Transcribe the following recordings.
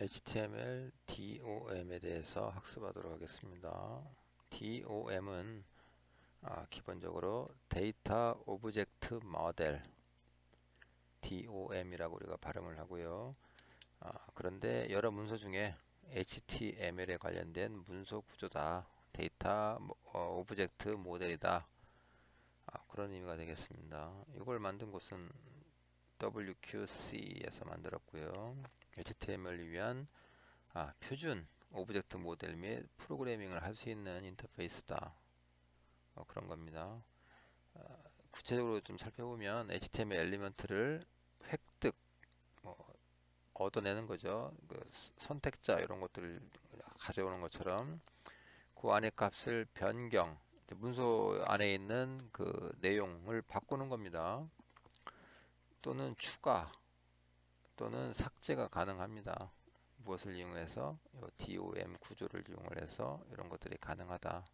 HTML DOM에 대해서 학습하도록 하겠습니다. DOM은 기본적으로 데이터 오브젝트 모델 DOM이라고 우리가 발음을 하고요. 그런데 여러 문서 중에 HTML에 관련된 문서 구조다, 데이터 오브젝트 모델이다, 그런 의미가 되겠습니다. 이걸 만든 곳은 WQC에서 만들었고요. HTML을 위한 표준 오브젝트 모델 및 프로그래밍을 할 수 있는 인터페이스다, 그런 겁니다. 구체적으로 좀 살펴보면 HTML 엘리먼트를 획득, 얻어내는 거죠. 선택자 이런 것들을 가져오는 것처럼 그 안에 값을 변경, 문서 안에 있는 그 내용을 바꾸는 겁니다. 또는 추가 또는 삭제가 가능합니다. 무엇을 이용해서? DOM 구조를 이용을 해서 이런 것들이 가능하다.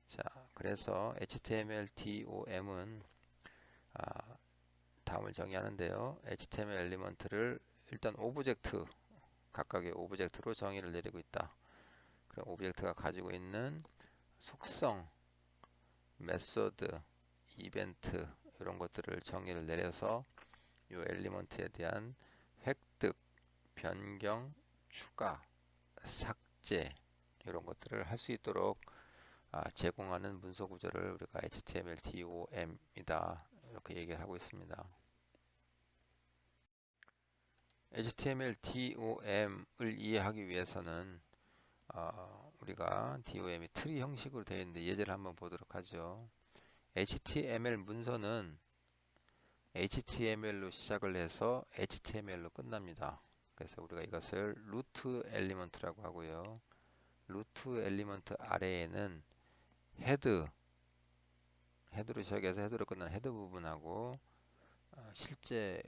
자, 그래서 HTML DOM은 다음을 정의하는데요. HTML 엘리먼트를 일단 오브젝트, 각각의 오브젝트로 정의를 내리고 있다. 그럼 오브젝트가 가지고 있는 속성, 메소드, 이벤트 이런 것들을 정의를 내려서 이 엘리먼트에 대한 획득, 변경, 추가, 삭제 이런 것들을 할 수 있도록 제공하는 문서 구조를 우리가 HTML DOM이다, 이렇게 얘기를 하고 있습니다. HTML DOM을 이해하기 위해서는 우리가 DOM이 트리 형식으로 되어 있는데 예제를 한번 보도록 하죠. HTML 문서는 HTML로 시작을 해서 HTML로 끝납니다. 그래서 우리가 이것을 루트 엘리먼트라고 하고요. 루트 엘리먼트 아래에는 헤드로 시작해서 헤드로 끝나는 헤드 부분하고 실제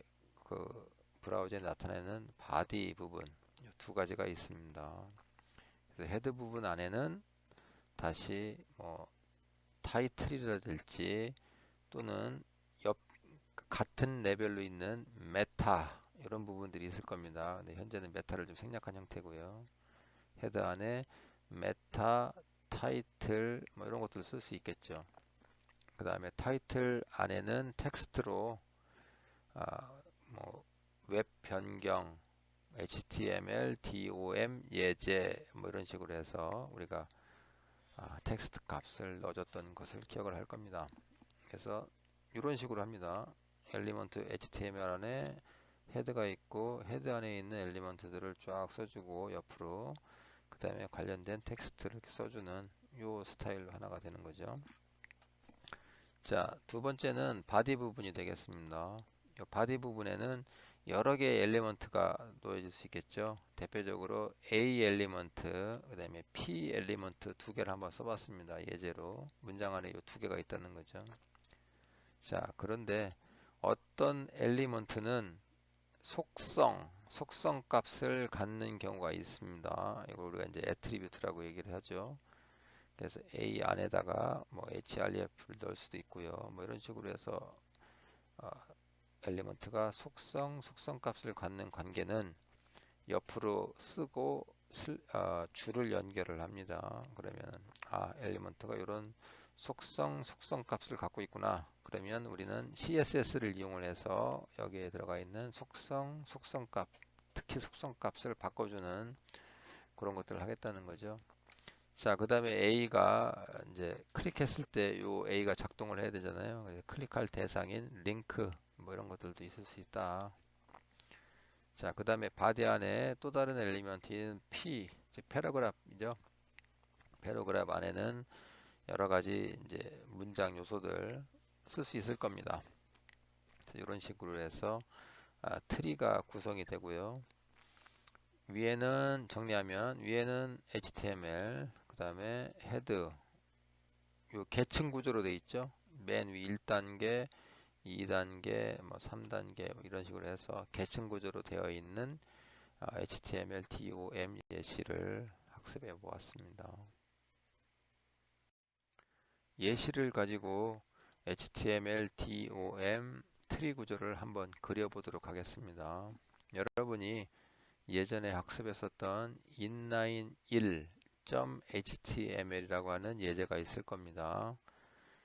그 브라우저에 나타내는 바디 부분, 이 두 가지가 있습니다. 그래서 헤드 부분 안에는 다시 타이틀이라든지 또는 같은 레벨로 있는 메타 이런 부분들이 있을 겁니다. 근데 현재는 메타를 좀 생략한 형태고요. 헤드 안에 메타, 타이틀 이런 것들을 쓸 수 있겠죠. 그 다음에 타이틀 안에는 텍스트로 웹 변경, HTML, DOM, 예제 이런 식으로 해서 우리가 텍스트 값을 넣어줬던 것을 기억을 할 겁니다. 그래서 이런 식으로 합니다. 엘리먼트 HTML 안에 헤드가 있고 헤드 안에 있는 엘리먼트들을 쫙 써주고 옆으로 그 다음에 관련된 텍스트를 써주는 요 스타일 하나가 되는 거죠. 자, 두 번째는 바디 부분이 되겠습니다. 이 바디 부분에는 여러 개의 엘리먼트가 놓여질 수 있겠죠. 대표적으로 A 엘리먼트, 그 다음에 P 엘리먼트 두 개를 한번 써봤습니다. 예제로 문장 안에 이 두 개가 있다는 거죠. 자, 그런데 어떤 엘리먼트는 속성 값을 갖는 경우가 있습니다. 이걸 우리가 이제 애트리뷰트라고 얘기를 하죠. 그래서 A 안에다가 href를 넣을 수도 있고요. 이런 식으로 해서 엘리먼트가 속성 값을 갖는 관계는 옆으로 쓰고 줄을 연결을 합니다. 그러면 엘리먼트가 이런 속성 값을 갖고 있구나. 그러면 우리는 CSS를 이용을 해서 여기에 들어가 있는 속성 값, 특히 속성 값을 바꿔주는 그런 것들을 하겠다는 거죠. 자, 그 다음에 A가 이제 클릭했을 때 요 A가 작동을 해야 되잖아요. 그래서 클릭할 대상인 링크 이런 것들도 있을 수 있다. 자, 그 다음에 바디 안에 또 다른 엘리먼트인 P, 즉 패러그래프이죠. 패러그래프 안에는 여러 가지 이제 문장 요소들 쓸 수 있을 겁니다. 그래서 이런 식으로 해서 트리가 구성이 되고요. 위에는 정리하면 위에는 HTML, 그 다음에 헤드, 요 계층 구조로 되어 있죠. 맨 위 1단계, 2단계, 3단계 이런 식으로 해서 계층 구조로 되어 있는 HTML DOM 예시를 학습해 보았습니다. 예시를 가지고 HTML DOM 트리 구조를 한번 그려보도록 하겠습니다. 여러분이 예전에 학습했었던 inline 1.html이라고 하는 예제가 있을 겁니다.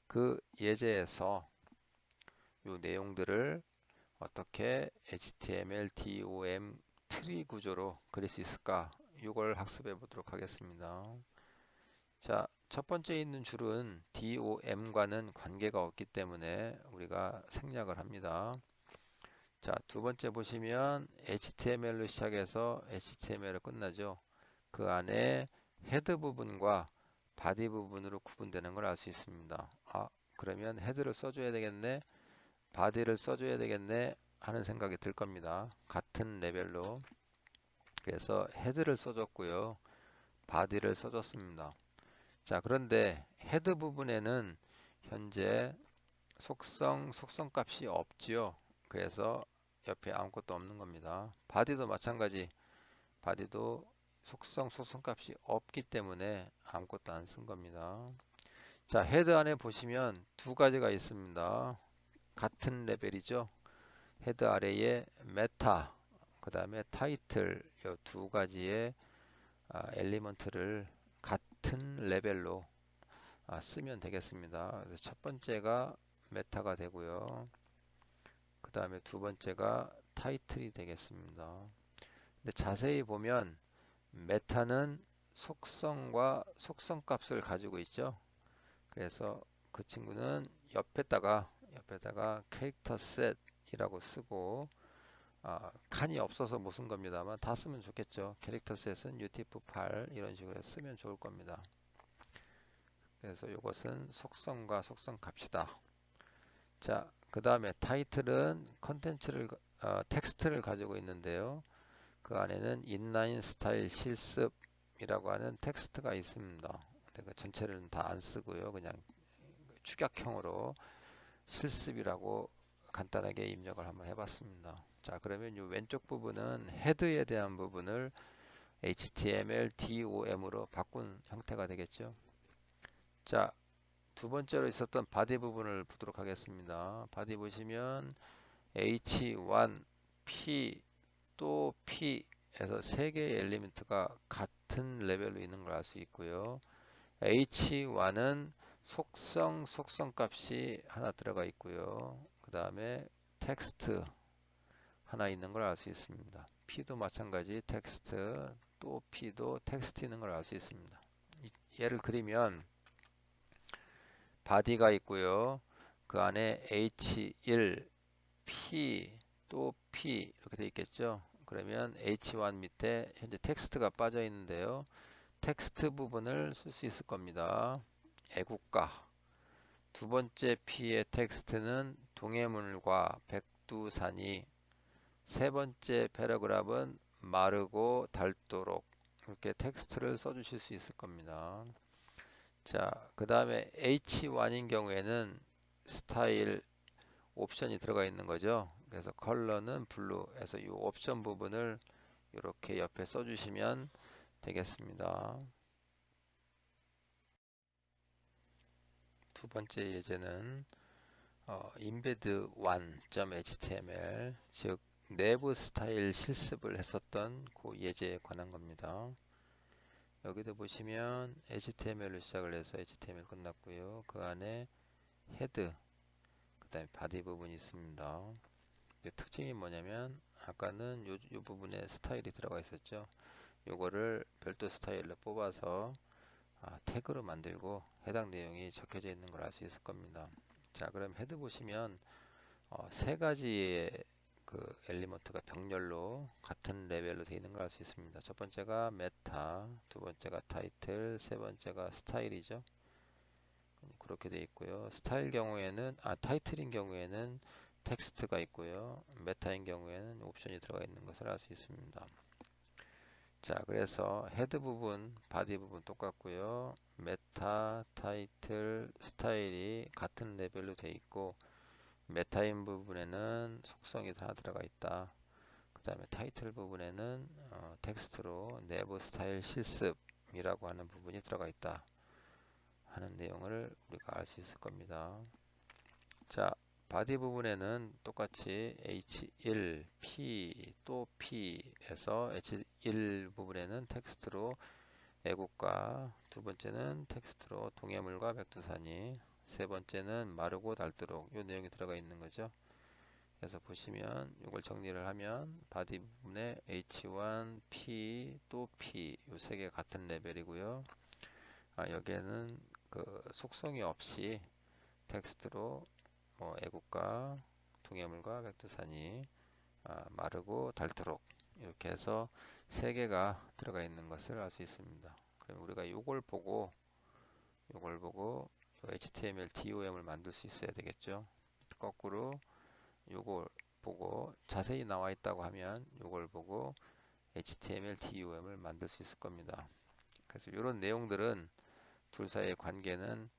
그 예제에서 이 내용들을 어떻게 HTML, DOM 트리 구조로 그릴 수 있을까? 이걸 학습해 보도록 하겠습니다. 자, 첫 번째 있는 줄은 DOM과는 관계가 없기 때문에 우리가 생략을 합니다. 자, 두 번째 보시면 HTML로 시작해서 HTML로 끝나죠. 그 안에 헤드 부분과 바디 부분으로 구분되는 걸 알 수 있습니다. 아, 그러면 헤드를 써줘야 되겠네, 바디를 써줘야 되겠네 하는 생각이 들 겁니다. 같은 레벨로. 그래서 헤드를 써줬고요, 바디를 써줬습니다. 자, 그런데 헤드 부분에는 현재 속성 값이 없지요. 그래서 옆에 아무것도 없는 겁니다. 바디도 마찬가지. 바디도 속성 값이 없기 때문에 아무것도 안 쓴 겁니다. 자, 헤드 안에 보시면 두 가지가 있습니다. 같은 레벨이죠. 헤드 아래에 메타, 그 다음에 타이틀, 이 두 가지의 엘리먼트를 같은 레벨로 쓰면 되겠습니다. 그래서 첫 번째가 메타가 되고요. 그 다음에 두 번째가 타이틀이 되겠습니다. 근데 자세히 보면 메타는 속성과 속성 값을 가지고 있죠. 그래서 그 친구는 옆에다가 캐릭터 셋이라고 쓰고, 칸이 없어서 못 쓴 겁니다만 다 쓰면 좋겠죠. 캐릭터 셋은 UTF-8 이런 식으로 쓰면 좋을 겁니다. 그래서 이것은 속성과 속성 값이다. 자, 그 다음에 타이틀은 컨텐츠를 텍스트를 가지고 있는데요. 그 안에는 인라인 스타일 실습이라고 하는 텍스트가 있습니다. 그 전체를 다 안 쓰고요. 그냥 축약형으로 실습이라고 간단하게 입력을 한번 해봤습니다. 자, 그러면 이 왼쪽 부분은 헤드에 대한 부분을 HTML, DOM으로 바꾼 형태가 되겠죠. 자, 두 번째로 있었던 바디 부분을 보도록 하겠습니다. 바디 보시면 H1, P, 또 P에서 세 개의 엘리멘트가 같은 레벨로 있는 걸 알 수 있고요. H1은 속성 값이 하나 들어가 있고요. 그 다음에 텍스트 하나 있는 걸 알 수 있습니다. P도 마찬가지 텍스트, 또 P도 텍스트 있는 걸 알 수 있습니다. 얘를 그리면 바디가 있고요. 그 안에 H1, P, 또 P 이렇게 되어 있겠죠. 그러면 H1 밑에 현재 텍스트가 빠져 있는데요. 텍스트 부분을 쓸 수 있을 겁니다. 애국가. 두 번째 P의 텍스트는 동해물과 백두산이, 세 번째 패러그래프는 마르고 닳도록, 이렇게 텍스트를 써주실 수 있을 겁니다. 자, 그 다음에 H1인 경우에는 스타일 옵션이 들어가 있는 거죠. 그래서 컬러는 블루에서 이 옵션 부분을 이렇게 옆에 써주시면 되겠습니다. 두 번째 예제는 embed1.html, 즉 내부 스타일 실습을 했었던 그 예제에 관한 겁니다. 여기도 보시면 HTML로 시작을 해서 HTML 끝났고요. 그 안에 헤드, 그 다음에 바디 부분이 있습니다. 특징이 뭐냐면 아까는 요 부분에 스타일이 들어가 있었죠. 요거를 별도 스타일로 뽑아서 태그로 만들고 해당 내용이 적혀져 있는 걸 알 수 있을 겁니다. 자, 그럼 헤드 보시면 세 가지의 그 엘리먼트가 병렬로 같은 레벨로 되어 있는 걸 알 수 있습니다. 첫 번째가 메타, 두 번째가 타이틀, 세 번째가 스타일이죠. 그렇게 되어 있고요. 스타일 경우에는 타이틀인 경우에는 텍스트가 있고요. 메타인 경우에는 옵션이 들어가 있는 것을 알 수 있습니다. 자, 그래서 헤드 부분, 바디 부분 똑같고요. 메타, 타이틀, 스타일이 같은 레벨로 되어 있고, 메타인 부분에는 속성이 다 들어가 있다. 그 다음에 타이틀 부분에는 텍스트로 내부 스타일 실습이라고 하는 부분이 들어가 있다 하는 내용을 우리가 알 수 있을 겁니다. 자, 바디 부분에는 똑같이 H1, P, 또 P에서 H1 부분에는 텍스트로 애국가, 두 번째는 텍스트로 동해물과 백두산이, 세 번째는 마르고 닳도록 이 내용이 들어가 있는 거죠. 그래서 보시면 이걸 정리를 하면 바디 부분에 H1, P, 또 P 이 세 개 같은 레벨이고요. 여기에는 그 속성이 없이 텍스트로 애국가, 동해물과 백두산이 마르고 닳도록 이렇게 해서 세 개가 들어가 있는 것을 알 수 있습니다. 그럼 우리가 이걸 보고 HTML DOM을 만들 수 있어야 되겠죠. 거꾸로 이걸 보고 자세히 나와 있다고 하면 이걸 보고 HTML DOM을 만들 수 있을 겁니다. 그래서 이런 내용들은 둘 사이의 관계는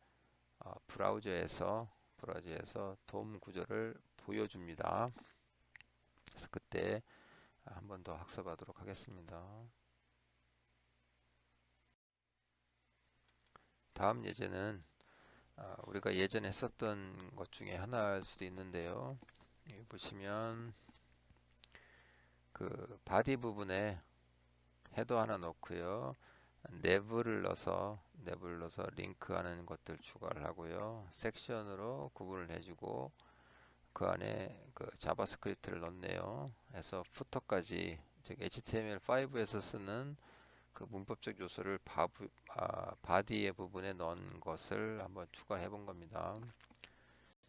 브라우저에서 DOM 구조를 보여줍니다. 그래서 그때 한 번 더 학습하도록 하겠습니다. 다음 예제는 우리가 예전에 했었던 것 중에 하나일 수도 있는데요. 여기 보시면 그 바디 부분에 헤더 하나 넣고요. nev를 넣어서 링크하는 것들 추가를 하고요. 섹션으로 구분을 해주고 그 안에 그 자바스크립트를 넣네요. 해서 푸터까지 즉 HTML5에서 쓰는 그 문법적 요소를 바디의 부분에 넣은 것을 한번 추가해 본 겁니다.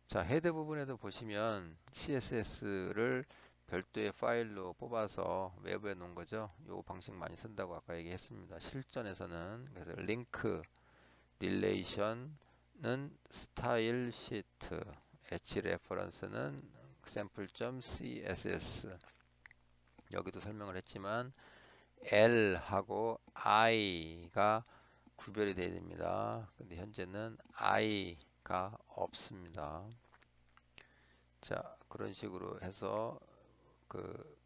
자, 헤드 부분에도 보시면 CSS를 별도의 파일로 뽑아서 외부에 놓은 거죠. 요 방식 많이 쓴다고 아까 얘기했습니다. 실전에서는 그래서 링크 릴레이션은 스타일 시트, h 레퍼런스는 sample.css 여기도 설명을 했지만 L하고 I가 구별이 되어야 됩니다. 근데 현재는 I가 없습니다. 자, 그런 식으로 해서 그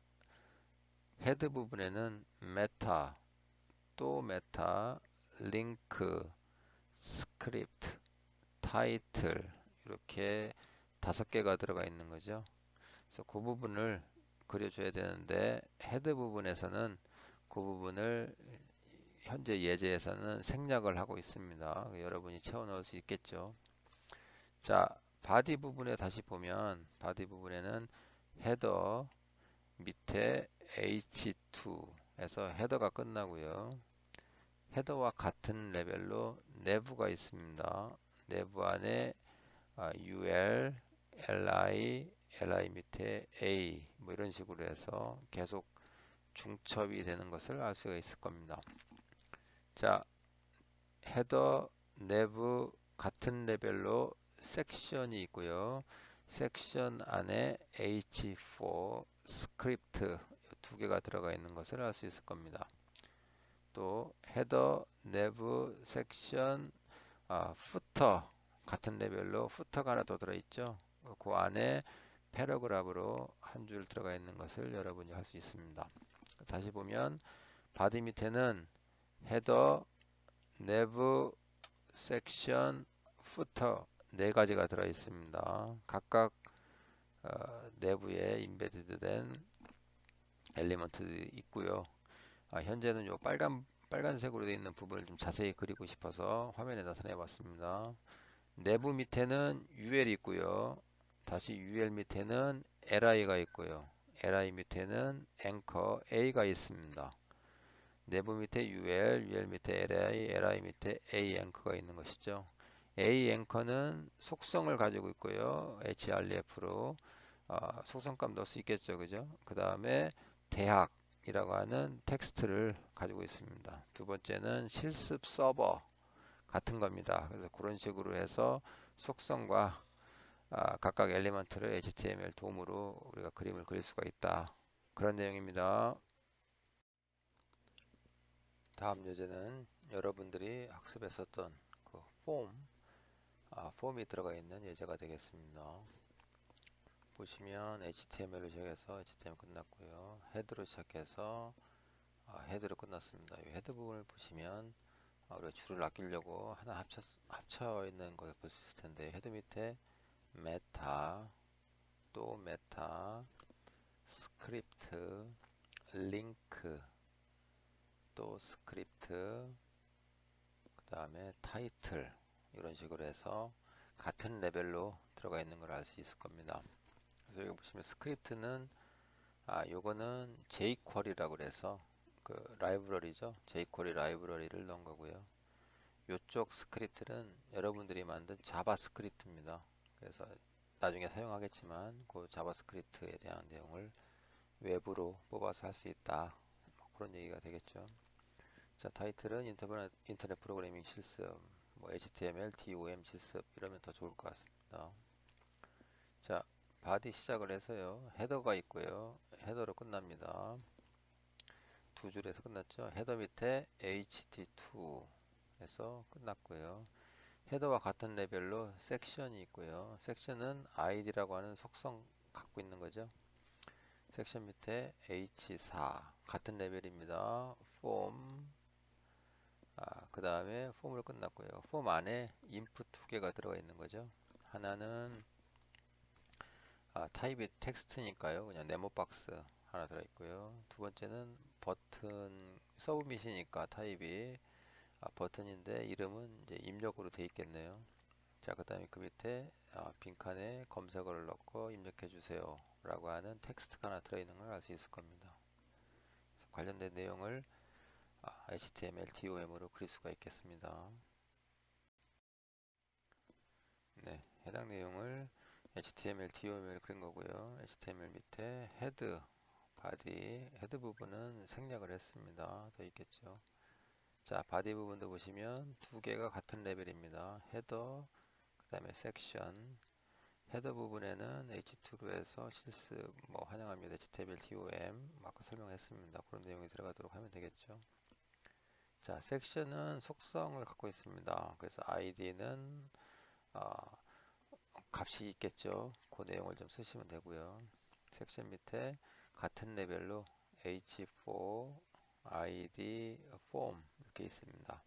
헤드 부분에는 메타, 또 메타, 링크, 스크립트, 타이틀 이렇게 5개가 들어가 있는 거죠. 그래서 그 부분을 그려줘야 되는데 헤드 부분에서는 그 부분을 현재 예제에서는 생략을 하고 있습니다. 여러분이 채워 넣을 수 있겠죠. 자, 바디 부분에 다시 보면 바디 부분에는 헤더 밑에 H2에서 헤더가 끝나고요. 헤더와 같은 레벨로 내부가 있습니다. 내부 안에 UL, LI, LI 밑에 A 뭐 이런 식으로 해서 계속 중첩이 되는 것을 알 수가 있을 겁니다. 자, 헤더, 내부 같은 레벨로 섹션이 있고요. 섹션 안에 H4 스크립트 두 개가 들어가 있는 것을 알 수 있을 겁니다. 또 헤더, 내부, 섹션, 푸터 같은 레벨로 푸터가 하나 더 들어있죠. 그 안에 패러그래프로 한 줄 들어가 있는 것을 여러분이 할 수 있습니다. 다시 보면 바디 밑에는 헤더, 내부, 섹션, 푸터 네 가지가 들어 있습니다. 각각 내부에 인베디드 된 엘리먼트들이 있고요. 현재는 요 빨간색으로 되어 있는 부분을 좀 자세히 그리고 싶어서 화면에 나타내 봤습니다. 내부 밑에는 UL이 있고요. 다시 UL 밑에는 LI가 있고요. LI 밑에는 앵커 A가 있습니다. 내부 밑에 UL 밑에 LI, LI 밑에 A 앵커가 있는 것이죠. A 앵커는 속성을 가지고 있고요. href로 속성값 넣을 수 있겠죠, 그죠? 그 다음에 대학이라고 하는 텍스트를 가지고 있습니다. 두 번째는 실습 서버 같은 겁니다. 그래서 그런 식으로 해서 속성과 각각 엘리먼트를 HTML 도움으로 우리가 그림을 그릴 수가 있다. 그런 내용입니다. 다음 예제는 여러분들이 학습했었던 그 폼이 들어가 있는 예제가 되겠습니다. 보시면 HTML을 시작해서 HTML 끝났고요. 헤드로 시작해서 헤드로 끝났습니다. 이 헤드 부분을 보시면 우리가 줄을 아끼려고 하나 합쳐 있는 것을 볼 수 있을 텐데 헤드 밑에 메타, 또 메타, 스크립트, 링크, 또 스크립트, 그 다음에 타이틀, 이런 식으로 해서 같은 레벨로 들어가 있는 걸 알 수 있을 겁니다. 그래서 여기 보시면 스크립트는 요거는 jQuery라고 그래서 그 라이브러리죠. jQuery 라이브러리를 넣은 거고요. 요쪽 스크립트는 여러분들이 만든 자바스크립트입니다. 그래서 나중에 사용하겠지만 그 자바스크립트에 대한 내용을 외부로 뽑아서 할 수 있다. 뭐 그런 얘기가 되겠죠. 자, 타이틀은 인터넷 프로그래밍 실습, 뭐 HTML, DOM 실습 이러면 더 좋을 것 같습니다. 자, 바디 시작을 해서요. 헤더가 있고요. 헤더로 끝납니다. 두 줄에서 끝났죠. 헤더 밑에 HT2 해서 끝났고요. 헤더와 같은 레벨로 섹션이 있고요. 섹션은 id라고 하는 속성 갖고 있는 거죠. 섹션 밑에 H4 같은 레벨입니다. 폼, 그 다음에 폼으로 끝났고요. 폼 안에 인풋 두 개가 들어가 있는 거죠. 하나는 타입이 텍스트니까요. 그냥 네모 박스 하나 들어 있고요. 두 번째는 버튼 서브밋이니까 타입이 버튼인데 이름은 이제 입력으로 돼 있겠네요. 자, 그 다음에 그 밑에 빈칸에 검색어를 넣고 입력해 주세요 라고 하는 텍스트가 하나 들어있는 걸 알 수 있을 겁니다. 그래서 관련된 내용을 HTML, DOM으로 그릴 수가 있겠습니다. 네, 해당 내용을 HTML, DOM으로 그린 거고요. HTML 밑에 헤드, 바디, 헤드 부분은 생략을 했습니다. 더 있겠죠. 자, 바디 부분도 보시면 두 개가 같은 레벨입니다. 헤더, 그 다음에 섹션. 헤더 부분에는 H2로 해서 실습 뭐 환영합니다. HTML, DOM 아까 설명했습니다. 그런 내용이 들어가도록 하면 되겠죠. 자, 섹션은 속성을 갖고 있습니다. 그래서 id는 값이 있겠죠. 그 내용을 좀 쓰시면 되고요. 섹션 밑에 같은 레벨로 h4 id form 이렇게 있습니다.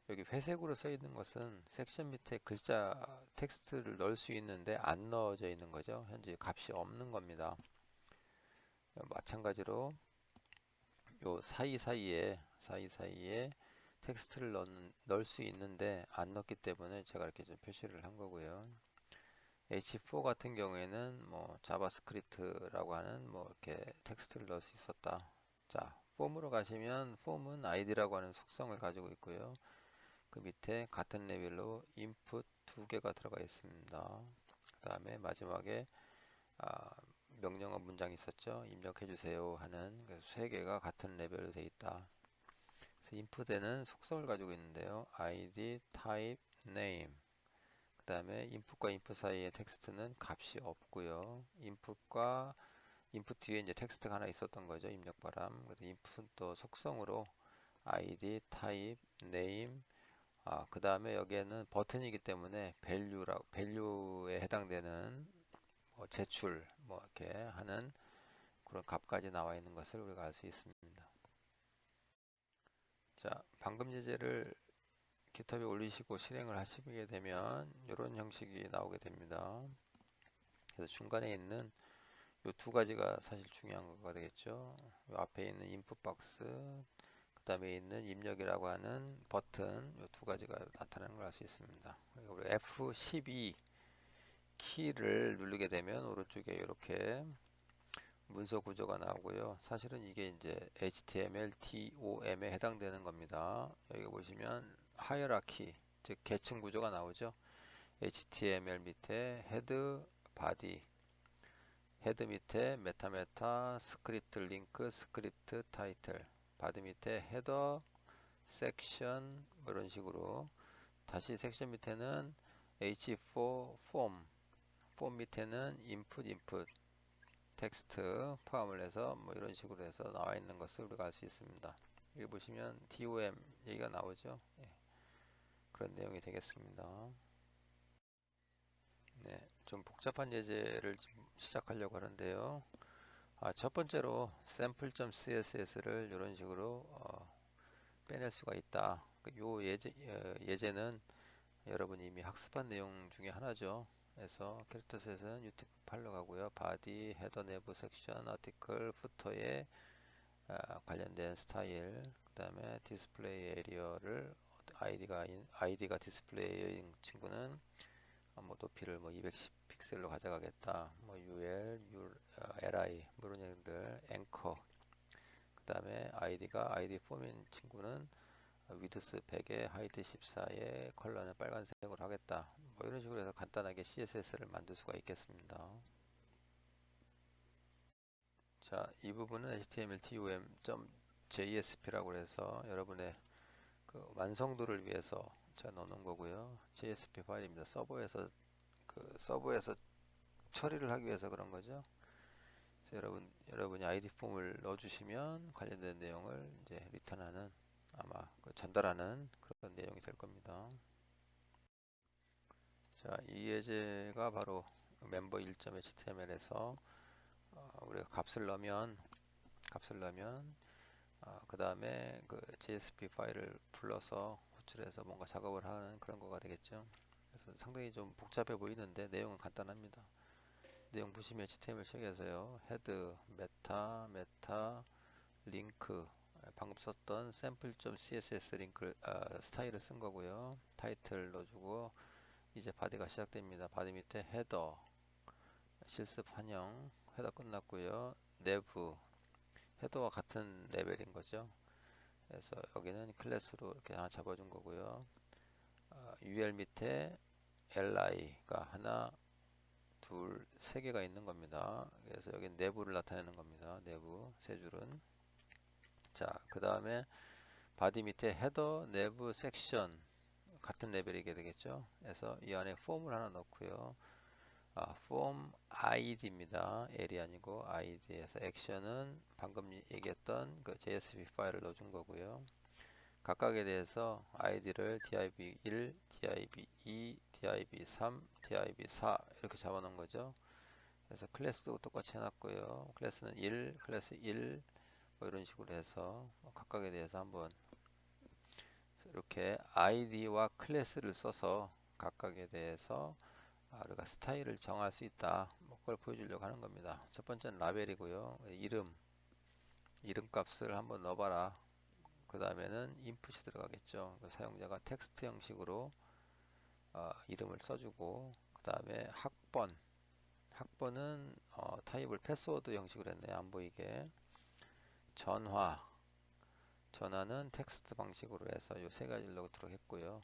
여기 회색으로 써 있는 것은 섹션 밑에 글자 텍스트를 넣을 수 있는데 안 넣어져 있는 거죠. 현재 값이 없는 겁니다. 마찬가지로 요 사이사이에 텍스트를 넣을 수 있는데 안 넣기 때문에 제가 이렇게 좀 표시를 한 거고요. H4 같은 경우에는 뭐 자바스크립트라고 하는 뭐 이렇게 텍스트를 넣을 수 있었다. 자, 폼으로 가시면 폼은 id라고 하는 속성을 가지고 있고요. 그 밑에 같은 레벨로 input 두 개가 들어가 있습니다. 그 다음에 마지막에 명령어 문장이 있었죠. 입력해 주세요 하는 세 개가 같은 레벨로 되어 있다. 그래서 input에는 속성을 가지고 있는데요. id, type, name. 그 다음에 input과 input 사이의 텍스트는 값이 없고요. input 뒤에 이제 텍스트가 하나 있었던 거죠. 입력 바람. 그래서 input은 또 속성으로 id, type, name. 그 다음에 여기에는 버튼이기 때문에 value에 해당되는 뭐 제출 뭐 이렇게 하는 그런 값까지 나와 있는 것을 우리가 알 수 있습니다. 자, 방금 예제를 GitHub에 올리시고 실행을 하시게 되면 이런 형식이 나오게 됩니다. 그래서 중간에 있는 이 두 가지가 사실 중요한 거가 되겠죠. 이 앞에 있는 인풋 박스, 그 다음에 있는 입력이라고 하는 버튼, 이 두 가지가 나타나는 걸 알 수 있습니다. 우리 F12 키를 누르게 되면 오른쪽에 이렇게 문서 구조가 나오고요. 사실은 이게 이제 HTML, DOM에 해당되는 겁니다. 여기 보시면 하이어라키, 즉 계층 구조가 나오죠. HTML 밑에 헤드, 바디, 헤드 밑에 메타, 스크립트 링크, 스크립트 타이틀, 바디 밑에 헤더, 섹션 뭐 이런 식으로 다시 섹션 밑에는 H4 폼 밑에는 인풋 텍스트 포함을 해서 뭐 이런 식으로 해서 나와 있는 것을 우리가 알 수 있습니다. 여기 보시면 DOM 얘기가 나오죠. 예, 그런 내용이 되겠습니다. 네, 좀 복잡한 예제를 시작하려고 하는데요. 첫 번째로 sample.css를 이런 식으로 빼낼 수가 있다. 요 예제는 여러분이 이미 학습한 내용 중에 하나죠. 그래서 캐릭터셋은 UTF 8로 가고요. 바디, 헤더, 내부 섹션, 아티클, 부터에 관련된 스타일, 그 다음에 디스플레이 에리어를 아이디가 디스플레이인 친구는 뭐 높이를 뭐 210 픽셀로 가져가겠다. 뭐 UL, LI 뭐 이런 얘기들, 앵커. 그 다음에 아이디가 아이디 폼인 친구는 위드스 100에 하이트 14에 컬러는 빨간색으로 하겠다. 뭐 이런 식으로 해서 간단하게 CSS를 만들 수가 있겠습니다. 자, 이 부분은 HTML, TOM.JSP라고 해서 여러분의 그 완성도를 위해서 제가 넣는 거고요. JSP 파일입니다. 서버에서 처리를 하기 위해서 그런 거죠. 그래서 여러분이 아이디 폼을 넣어주시면 관련된 내용을 이제 리턴하는 아마 전달하는 그런 내용이 될 겁니다. 자, 이 예제가 바로 멤버 1.html에서 우리가 값을 넣으면 그 다음에 그 JSP 파일을 불러서 호출해서 뭔가 작업을 하는 그런 거가 되겠죠. 그래서 상당히 좀 복잡해 보이는데 내용은 간단합니다. 내용 보시면 HTML 책에서요. 헤드, 메타, 링크, 방금 썼던 샘플.css 링크 스타일을 쓴 거고요. 타이틀 넣어주고 이제 바디가 시작됩니다. 바디 밑에 헤더, 실습 환영, 헤더 끝났고요. 내부, 헤더와 같은 레벨인 거죠. 그래서 여기는 클래스로 이렇게 하나 잡아준 거고요. UL 밑에 LI가 하나, 둘, 세 개가 있는 겁니다. 그래서 여기 내부를 나타내는 겁니다. 내부 세 줄은. 자, 그 다음에 바디 밑에 헤더, 내부 섹션 같은 레벨이게 되겠죠. 그래서 이 안에 폼을 하나 넣고요. 폼 id입니다. L이 아니고 id에서 액션은 방금 얘기했던 그 JSP 파일을 넣어준 거고요. 각각에 대해서 id를 div1, div2, div3, div4 이렇게 잡아놓은 거죠. 그래서 클래스도 똑같이 해놨고요. 클래스는 1, 클래스 1 뭐 이런 식으로 해서 각각에 대해서 한번 이렇게 id와 클래스를 써서 각각에 대해서 우리가 스타일을 정할 수 있다. 뭐 그걸 보여주려고 하는 겁니다. 첫 번째는 라벨이고요. 이름 값을 한번 넣어봐라. 그 다음에는 인풋이 들어가겠죠. 그 사용자가 텍스트 형식으로 이름을 써주고 그 다음에 학번은 타입을 패스워드 형식으로 했네요. 안 보이게. 전화는 텍스트 방식으로 해서 이 세 가지를 넣도록 했고요.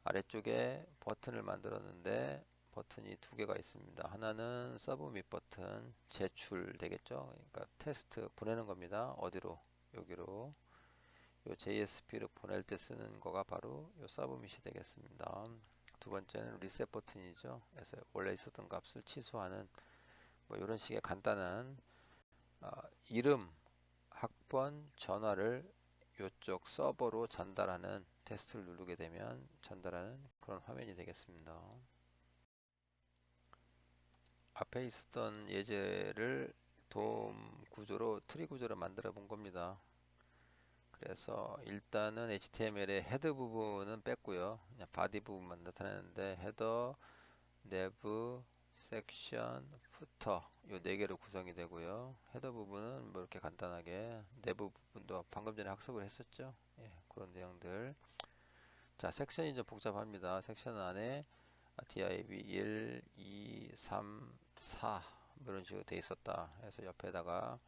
아래쪽에 버튼을 만들었는데 버튼이 두 개가 있습니다. 하나는 서브밋 버튼, 제출 되겠죠. 그러니까 테스트 보내는 겁니다. 어디로? 여기로. 요 JSP를 보낼 때 쓰는 거가 바로 요 서브밋이 되겠습니다. 두 번째는 리셋 버튼이죠. 그래서 원래 있었던 값을 취소하는 뭐 이런 식의 간단한 이름, 학번, 전화를 이쪽 서버로 전달하는 테스트를 누르게 되면 전달하는 그런 화면이 되겠습니다. 앞에 있었던 예제를 돔 구조로 트리 구조로 만들어 본 겁니다. 그래서 일단은 HTML의 헤드 부분은 뺐고요. 그냥 바디 부분만 나타내는데 헤더, 내부, 섹션, 부터 요 네 개로 구성이 되고요. 헤더 부분은 뭐 이렇게 간단하게 내부 부분도 방금 전에 학습을 했었죠. 예, 그런 내용들. 자, 섹션이 좀 복잡합니다. 섹션 안에 div 1, 2, 3, 4 뭐 이런 식으로 돼 있었다. 그래서 옆에다가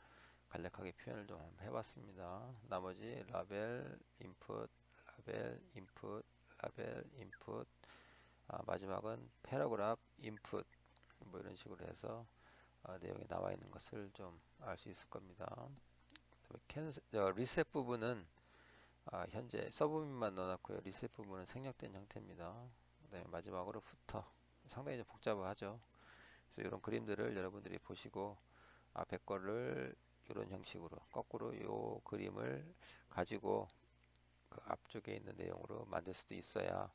간략하게 표현을 좀 해봤습니다. 나머지 라벨, 인풋, 라벨, 인풋, 라벨, 인풋, 마지막은 패러그래프, 인풋 뭐 이런 식으로 해서 내용이 나와 있는 것을 좀 알 수 있을 겁니다. 리셋 부분은 현재 서브밋만 넣어놨고요. 리셋 부분은 생략된 형태입니다. 그다음에 마지막으로 부터 상당히 좀 복잡하죠. 그래서 이런 그림들을 여러분들이 보시고 앞에 거를 이런 형식으로 거꾸로 이 그림을 가지고 그 앞쪽에 있는 내용으로 만들 수도 있어야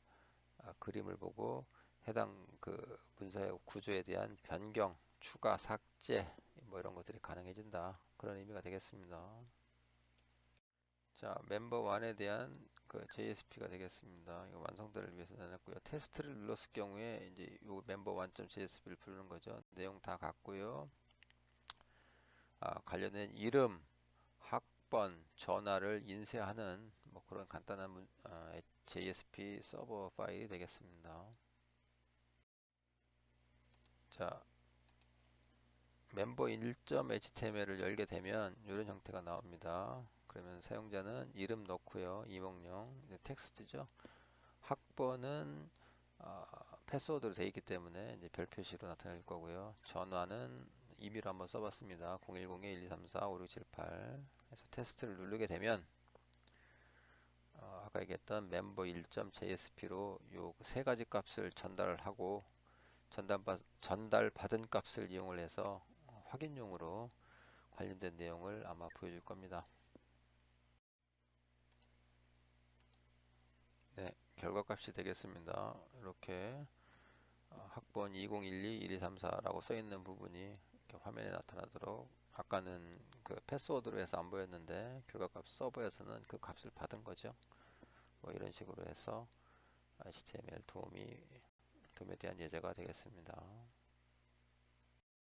그림을 보고 해당 그 문서의 구조에 대한 변경, 추가, 삭제 뭐 이런 것들이 가능해진다. 그런 의미가 되겠습니다. 자, 멤버 1에 대한 그 JSP가 되겠습니다. 이거 완성도를 위해서 내놨고요. 테스트를 눌렀을 경우에 이제 요 member1.jsp를 부르는 거죠. 내용 다 같고요. 관련된 이름, 학번, 전화를 인쇄하는 뭐 그런 간단한 JSP 서버 파일이 되겠습니다. 자, member 1.html을 열게 되면 이런 형태가 나옵니다. 그러면 사용자는 이름 넣고요. 이목령, 이제 텍스트죠. 학번은 패스워드로 되어 있기 때문에 이제 별 표시로 나타낼 거고요. 전화는 임의로 한번 써봤습니다. 010-1234-5678 해서 테스트를 누르게 되면 아까 얘기했던 member 1.jsp로 요 세 가지 값을 전달하고 전달받은 값을 이용을 해서 확인용으로 관련된 내용을 아마 보여줄 겁니다. 네, 결과값이 되겠습니다. 이렇게 학번 2012-1234라고 써 있는 부분이 이렇게 화면에 나타나도록, 아까는 그 패스워드로 해서 안 보였는데 결과값 서버에서는 그 값을 받은 거죠. 뭐 이런 식으로 해서 HTML 도움에 대한 예제가 되겠습니다.